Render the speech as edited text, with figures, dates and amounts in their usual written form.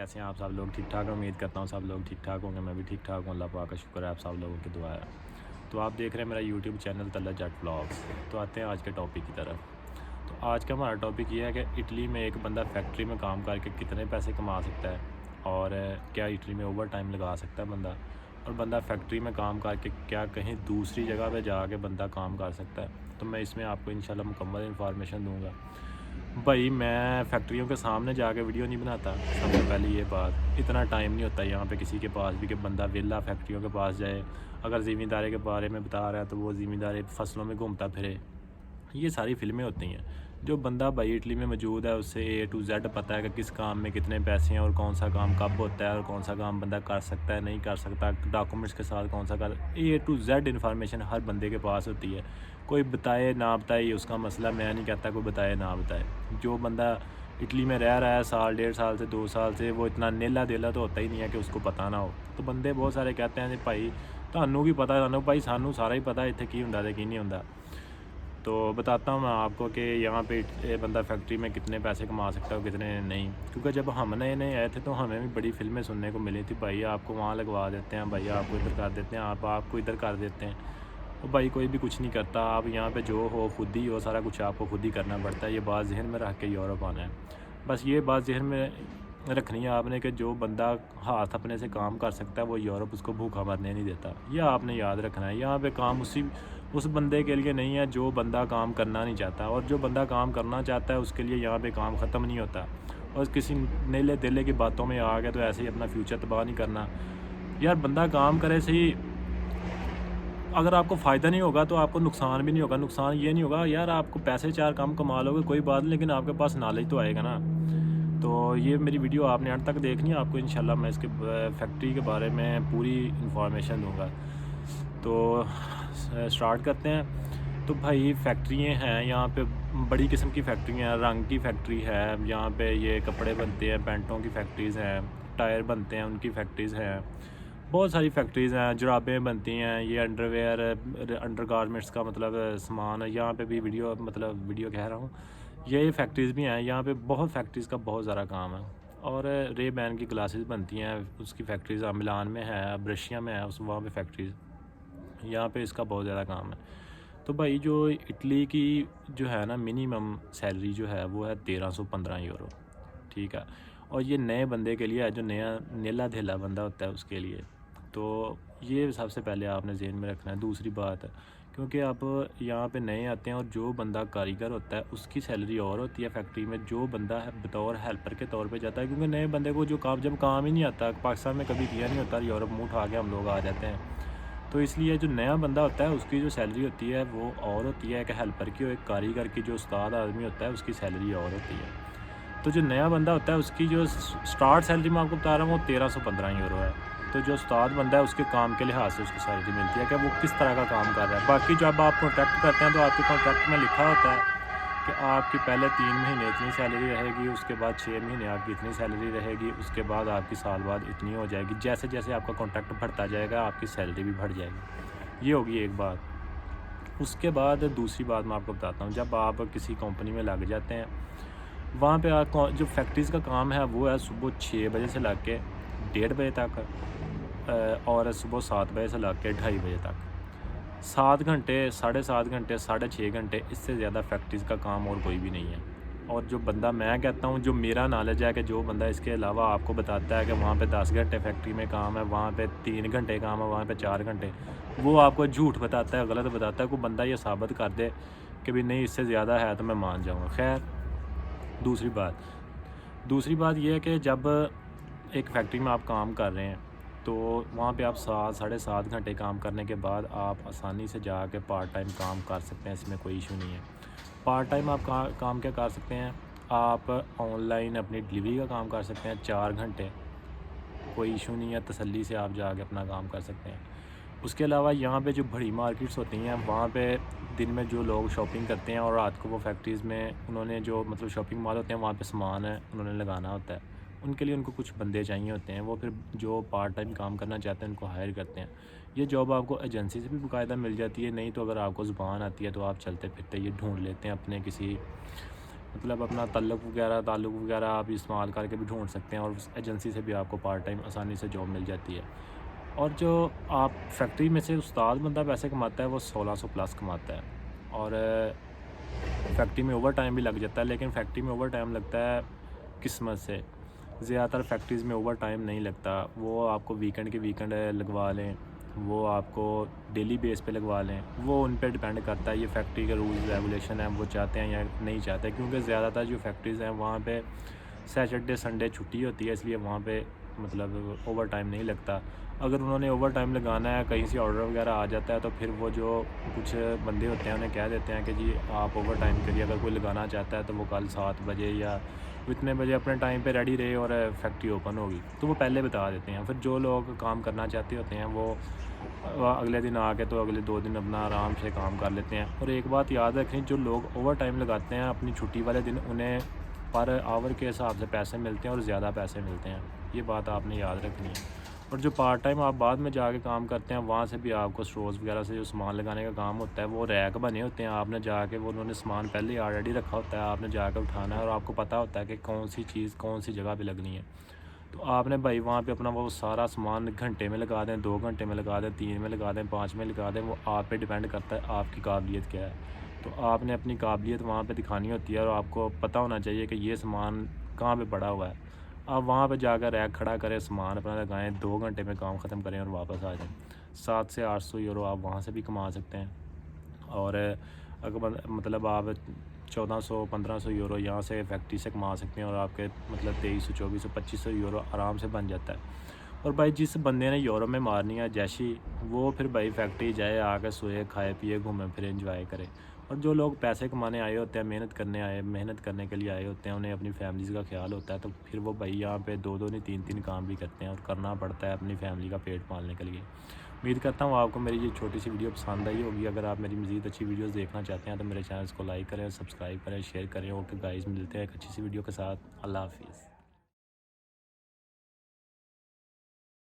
कैसे हैं आप सब लोग? ठीक ठाक उम्मीद करता हूँ सब लोग ठीक ठाक होंगे। मैं भी ठीक ठाक हूँ, अल्लाह पाक का शुक्र है, आप सब लोगों की दुआ है। तो आप देख रहे हैं मेरा यूट्यूब चैनल तल्ला जट व्लॉग्स। तो आते हैं आज के टॉपिक की तरफ। तो आज का हमारा टॉपिक ये है कि इटली में एक बंदा फैक्ट्री में काम करके कितने पैसे कमा सकता है, और क्या इटली में ओवर टाइम लगा सकता है बंदा, और बंदा फैक्ट्री में काम करके क्या कहीं दूसरी जगह पे जाके बंदा काम कर सकता है। तो मैं इसमें आपको इंशाल्लाह मुकम्मल इन्फॉर्मेशन दूंगा। भाई मैं फैक्ट्रियों के सामने जाके वीडियो नहीं बनाता। सबसे पहले ये बात, इतना टाइम नहीं होता यहाँ पे किसी के पास भी कि बंदा वेला फैक्ट्रियों के पास जाए। अगर ज़मींदारी के बारे में बता रहा है तो वो ज़मींदारी फसलों में घूमता फिरे, ये सारी फ़िल्में होती हैं। जो बंदा भाई इटली में मौजूद है उसे ए टू जेड पता है कि किस काम में कितने पैसे हैं और कौन सा काम कब होता है और कौन सा काम बंदा कर सकता है नहीं कर सकता, डॉक्यूमेंट्स के साथ कौन सा कर, ए टू जेड इन्फॉर्मेशन हर बंदे के पास होती है। कोई बताए ना बताए ये उसका मसला, मैं नहीं कहता कोई बताए ना बताए। जो बंदा इटली में रह रहा है साल 1.5 साल से 2 साल से, वो इतना नेला देला तो होता ही नहीं है कि उसको पता ना हो। तो बंदे बहुत सारे कहते हैं जी भाई ਤੁਹਾਨੂੰ की पता, ਤੁਹਾਨੂੰ भाई सानू सारा ही पता इतने की होंदा ते की नहीं होंदा। तो बताता हूँ मैं आपको कि यहाँ पे ये बंदा फैक्ट्री में कितने पैसे कमा सकता है, कितने नहीं। क्योंकि जब हम नए नए आए थे तो हमें भी बड़ी फिल्में सुनने को मिली थी, भाई आपको वहाँ लगवा देते हैं, भाई आपको इधर कर देते हैं, आपको इधर कर देते हैं। और भाई कोई भी कुछ नहीं करता, आप यहाँ पे जो हो खुद ही हो, सारा कुछ आपको खुद ही करना पड़ता है। ये बात जहन में रख के यूरोप आना है। बस ये बात जहन में रखनी है आपने कि जो बंदा हाथ अपने से काम कर सकता है वो यूरोप उसको भूखा मरने नहीं देता। ये आपने याद रखना है। यहाँ पे काम उस बंदे के लिए नहीं है जो बंदा काम करना नहीं चाहता, और जो बंदा काम करना चाहता है उसके लिए यहाँ पे काम ख़त्म नहीं होता। और किसी नेले तेले की बातों में आ गया तो ऐसे ही अपना फ्यूचर तबाह नहीं करना। यार बंदा काम करे सही, अगर आपको फ़ायदा नहीं होगा तो आपको नुकसान भी नहीं होगा। नुकसान ये नहीं होगा यार, आपको पैसे 4 कम कमा लोगे कोई बात नहीं, लेकिन आपके पास नॉलेज तो आएगा ना। तो ये मेरी वीडियो आपने अंत तक देखनी है, आपको इंशाल्लाह मैं इसके फैक्ट्री के बारे में पूरी इन्फॉर्मेशन दूंगा। तो स्टार्ट करते हैं। तो भाई फैक्ट्रियाँ हैं यहाँ पे, बड़ी किस्म की फैक्ट्रियाँ हैं। रंग की फैक्ट्री है यहाँ पे, ये कपड़े बनते हैं, पैंटों की फैक्ट्रीज़ हैं, टायर बनते हैं उनकी फैक्ट्रीज़ हैं, बहुत सारी फैक्ट्रीज़ हैं। जुराबें बनती हैं, ये अंडरवेयर अंडर गारमेंट्स का मतलब सामान है। यहाँ पे भी वीडियो कह रहा हूँ, ये फैक्ट्रीज़ भी हैं यहाँ पे। बहुत फैक्ट्रीज़ का बहुत ज़्यादा काम है। और रे बैन की ग्लासेस बनती हैं, उसकी फैक्ट्रीज़ मिलान में है, ब्रशिया में है, उस वहाँ पे फैक्ट्रीज़, यहाँ पे इसका बहुत ज़्यादा काम है। तो भाई जो इटली की जो है ना मिनिमम सैलरी जो है वो है 1315 यूरो, ठीक है। और ये नए बंदे के लिए है, जो नया नेला धेला बंदा होता है उसके लिए। तो ये सबसे पहले आपने ज़हन में रखना है। दूसरी बात, क्योंकि आप यहाँ पे नए आते हैं और जो बंदा कारीगर होता है उसकी सैलरी और होती है फैक्ट्री में, जो बंदा है बतौर हेल्पर के तौर पे जाता है। क्योंकि नए बंदे को जब काम ही नहीं आता, पाकिस्तान में कभी किया नहीं होता, यूरोप मुँह उठा के हम लोग आ जाते हैं। तो इसलिए जो नया बंदा होता है उसकी जो सैलरी होती है वो और होती है एक हेल्पर की, और एक कारीगर की, जो उस्ताद आदमी होता है उसकी सैलरी और होती है। तो जो नया बंदा होता है उसकी जो स्टार्ट सैलरी मैं आपको बता रहा हूँ वो 1315 यूरो है। तो जो उस्ताद बंदा है उसके काम के लिहाज से उसको सैलरी मिलती है कि वो किस तरह का काम कर रहा है। बाकी जब आप कॉन्ट्रैक्ट करते हैं तो आपके कॉन्ट्रैक्ट में लिखा होता है कि आपकी पहले 3 महीने इतनी सैलरी रहेगी, उसके बाद 6 महीने आपकी इतनी सैलरी रहेगी, उसके बाद आपकी साल बाद इतनी हो जाएगी। जैसे जैसे आपका कॉन्ट्रैक्ट बढ़ता जाएगा आपकी सैलरी भी बढ़ जाएगी। ये होगी एक बात। उसके बाद दूसरी बात मैं आपको बताता हूँ, जब आप किसी कंपनी में लग जाते हैं, वहाँ पे आप जो फैक्ट्रीज़ का काम है वो है सुबह 6 बजे से लग के 1:30 बजे तक, और सुबह 7 बजे से लग के 2:30 बजे तक। 7 घंटे, 7.5 घंटे, 6.5 घंटे, इससे ज़्यादा फैक्ट्रीज़ का काम और कोई भी नहीं है। और जो बंदा मैं कहता हूँ, जो मेरा नॉलेज है कि जो बंदा इसके अलावा आपको बताता है कि वहाँ पे 10 घंटे फैक्ट्री में काम है, वहाँ पे 3 घंटे काम है, वहाँ पे 4 घंटे, वो आपको झूठ बताता है, गलत बताता है। कोई बंदा ये साबित कर दे कि भाई नहीं इससे ज़्यादा है तो मैं मान जाऊँगा। खैर, दूसरी बात ये है कि जब एक फैक्ट्री में आप काम कर रहे हैं तो वहाँ पे आप 7 साढ़े 7 घंटे काम करने के बाद आप आसानी से जाके पार्ट टाइम काम कर सकते हैं, इसमें कोई इशू नहीं है। पार्ट टाइम आप काम क्या कर सकते हैं, आप ऑनलाइन अपनी डिलीवरी का काम कर सकते हैं 4 घंटे, कोई इशू नहीं है, तसल्ली से आप जाके अपना काम कर सकते हैं। उसके अलावा यहाँ पे जो बड़ी मार्केट्स होती हैं वहाँ पे दिन में जो लोग शॉपिंग करते हैं और रात को वो फैक्ट्रीज़ में उन्होंने जो मतलब शॉपिंग मॉल होते हैं वहाँ पे सामान है उन्होंने लगाना होता है, उनके लिए उनको कुछ बंदे चाहिए होते हैं। वो फिर जो पार्ट टाइम काम करना चाहते हैं उनको हायर करते हैं। ये जॉब आपको एजेंसी से भी बाकायदा मिल जाती है, नहीं तो अगर आपको ज़ुबान आती है तो आप चलते फिरते ये ढूंढ लेते हैं अपने किसी مطلب اپنا تعلق وغیرہ آپ استعمال کر کے بھی ڈھونڈ سکتے ہیں، اور اس ایجنسی سے بھی آپ کو پارٹ ٹائم آسانی سے جاب مل جاتی ہے۔ اور جو آپ فیکٹری میں سے استاد بندہ پیسے کماتا ہے وہ 1600 پلس کماتا ہے، اور فیکٹری میں اوور ٹائم بھی لگ جاتا ہے، لیکن فیکٹری میں اوور ٹائم لگتا ہے قسمت سے۔ زیادہ تر فیکٹریز میں اوور ٹائم نہیں لگتا، وہ آپ کو ویکنڈ لگوا لیں، وہ آپ کو ڈیلی بیس پہ لگوا لیں، وہ ان پہ ڈپینڈ کرتا ہے، یہ فیکٹری کے رولز ریگولیشن ہیں وہ چاہتے ہیں یا نہیں چاہتے، کیونکہ زیادہ تر جو فیکٹریز ہیں وہاں پہ سیٹرڈے سنڈے چھٹی ہوتی ہے، اس لیے وہاں پہ مطلب اوور ٹائم نہیں لگتا۔ اگر انہوں نے اوور ٹائم لگانا ہے، کہیں سے آرڈر وغیرہ آ جاتا ہے، تو پھر وہ جو کچھ بندے ہوتے ہیں انہیں کہہ دیتے ہیں کہ جی آپ اوور ٹائم کے لیے اگر کوئی لگانا چاہتا ہے تو وہ کل 7 بجے یا اتنے بجے اپنے ٹائم پہ ریڈی رہے اور فیکٹری اوپن ہوگی، تو وہ پہلے بتا دیتے ہیں۔ پھر جو لوگ کام کرنا چاہتے ہوتے ہیں وہ اگلے دن آ کے تو اگلے 2 دن اپنا آرام سے کام کر لیتے ہیں۔ اور ایک بات یاد رکھیں، جو لوگ اوور ٹائم لگاتے ہیں اپنی چھٹی والے دن، انہیں پر آور کے حساب سے پیسے ملتے ہیں اور زیادہ پیسے ملتے ہیں، یہ بات آپ نے یاد رکھنی ہے۔ اور جو پارٹ ٹائم آپ بعد میں جا کے کام کرتے ہیں، وہاں سے بھی آپ کو اسٹورز وغیرہ سے جو سامان لگانے کا کام ہوتا ہے، وہ ریک بنے ہوتے ہیں، آپ نے جا کے انہوں نے سامان پہلے آلریڈی رکھا ہوتا ہے، آپ نے جا کے اٹھانا ہے، اور آپ کو پتہ ہوتا ہے کہ کون سی چیز کون سی جگہ پہ لگنی ہے۔ تو آپ نے بھائی وہاں پہ اپنا وہ سارا سامان گھنٹے میں لگا دیں، 2 گھنٹے میں لگا دیں، 3 میں لگا دیں، 5 میں لگا دیں، وہ آپ پہ ڈیپینڈ کرتا ہے آپ کی قابلیت کیا ہے۔ تو آپ نے اپنی قابلیت وہاں پہ دکھانی ہوتی ہے، اور آپ کو پتہ ہونا چاہیے کہ یہ سامان کہاں پہ پڑا ہوا ہے۔ آپ وہاں پہ جا کر ریک کھڑا کریں، سامان اپنا لگائیں، 2 گھنٹے میں کام ختم کریں اور واپس آ جائیں۔ 700 سے 800 یورو آپ وہاں سے بھی کما سکتے ہیں، اور اگر مطلب آپ 1400 1500 یورو یہاں سے فیکٹری سے کما سکتے ہیں، اور آپ کے مطلب 2300 2400 2500 یورو آرام سے بن جاتا ہے۔ اور بھائی جس بندے نے یورو میں مارنی ہے جیشی، وہ پھر بھائی فیکٹری جائے، آ کے سوئے کھائے پیے گھومے پھرے انجوائے کرے۔ اور جو لوگ پیسے کمانے آئے ہوتے ہیں، محنت کرنے کے لیے آئے ہوتے ہیں، انہیں اپنی فیملیز کا خیال ہوتا ہے، تو پھر وہ بھائی یہاں پہ 2 نہیں 3 کام بھی کرتے ہیں، اور کرنا پڑتا ہے اپنی فیملی کا پیٹ پالنے کے لیے۔ امید کرتا ہوں آپ کو میری یہ چھوٹی سی ویڈیو پسند آئی ہوگی۔ اگر آپ میری مزید اچھی ویڈیوز دیکھنا چاہتے ہیں تو میرے چینلز کو لائک کریں، سبسکرائب کریں، شیئر کریں۔ اوکے گائز، ملتے ہیں ایک اچھی سی ویڈیو کے ساتھ۔ اللہ حافظ۔